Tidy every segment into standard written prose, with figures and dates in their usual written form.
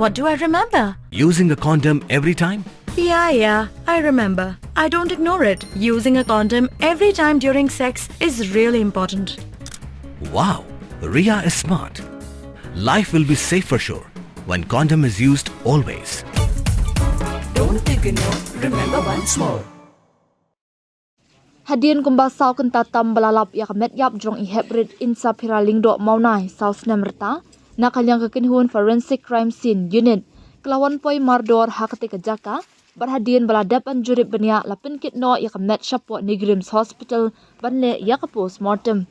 What do I remember? Using a condom every time? Yeah, I remember. I don't ignore it. Using a condom every time during sex is really important. Wow, Ria is smart. Life will be safe for sure when condom is used always. Don't ignore, remember once more. Hadian kumbasau kenta tam balalap ya metiap jong I heprit insa piraling do maunai saus namerta nakalyang kekenhuan forensic crime scene unit kelawan poi mardor hakati kejaka berhadian baladapan jurip benia la pynkit no ya met shapo NEIGRIHMS hospital banle ya post mortem.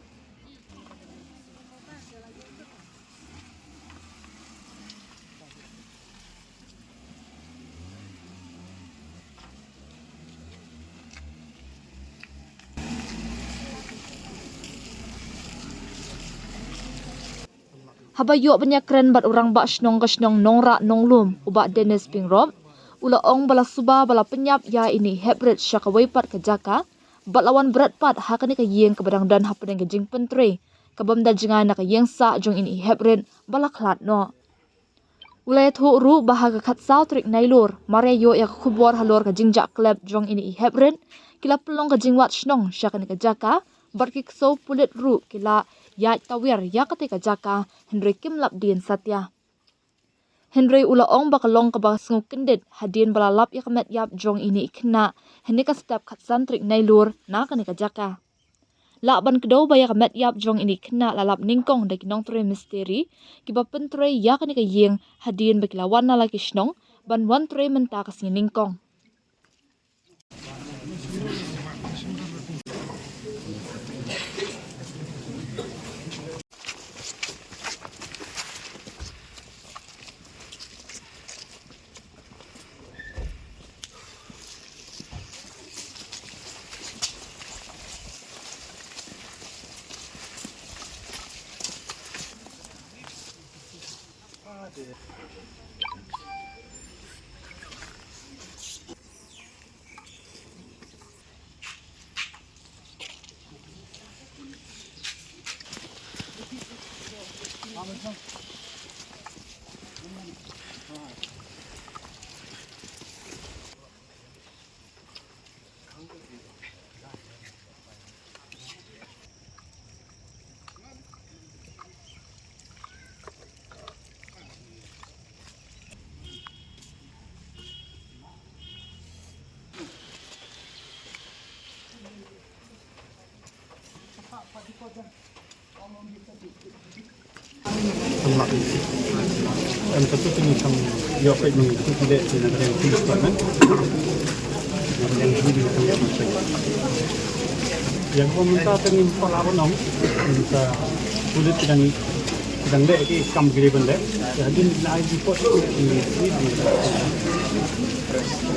Habayok banyak keren bat orang bak snong nongra nonglum ubak Dennis Pingrop ula ong bala suba bala penyap ya ini heprit syakawai pat kejaka bat lawan berat pat hakani ka yeng ke badang dan hapen ke jing pentre kabam da jingan nak yeng sa jong ini heprit bala klat no ulai thu ru bahaga khat sau trik nailur mare yo ya khubor halor ka jingjak klep jong ini heprit kila pelong ka jingwat snong syakani kejaka barki so pulit ru kila ya tawir ya ketika jaka Henry Kim lap dien satya Henry ula ong bakalong kabas ngukendit hadien balalap ya kemet yap jong ini ikna henry ka step khatsan trik nailur na kanika jaka laban kedau baya kemet yap jong ini kena lalap ningkong da kinong tre misteri kiba pentre ya kanika yeng hadien bakilawan na laki snong ban wan tre menta kasing ningkong. Ang katutunin isang yokay ng tutuli na rin pilis pa man. Yang hindi isang yokay. Yang komentar tengin palawon nong sa kulit sedang dek ke kam giliban dek. Jadi na ay report ini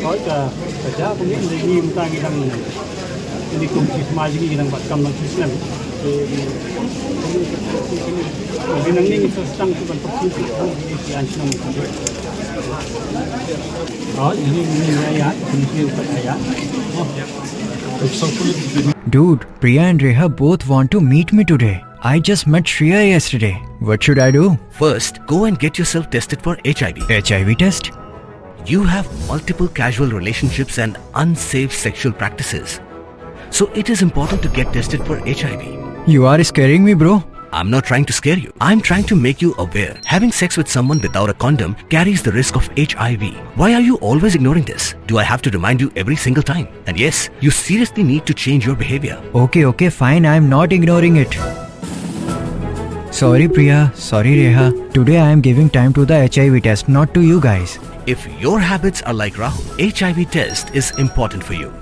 oh kerja punya ini mutang idang ini kumsi semaji idang bat kam nang sistem. Binang ning susang tu kan persis di anjung. Oh, ini ayat, ini ayat. Dude, Priya and Reha both want to meet me today. I just met Shreya yesterday. What should I do? First, go and get yourself tested for HIV. HIV test? You have multiple casual relationships and unsafe sexual practices. So it is important to get tested for HIV. You are scaring me, bro. I'm not trying to scare you. I'm trying to make you aware. Having sex with someone without a condom carries the risk of HIV. Why are you always ignoring this? Do I have to remind you every single time? And yes, you seriously need to change your behavior. Okay, fine. I'm not ignoring it. Sorry, Priya. Sorry, Reha. Today I am giving time to the HIV test, not to you guys. If your habits are like Rahul, HIV test is important for you.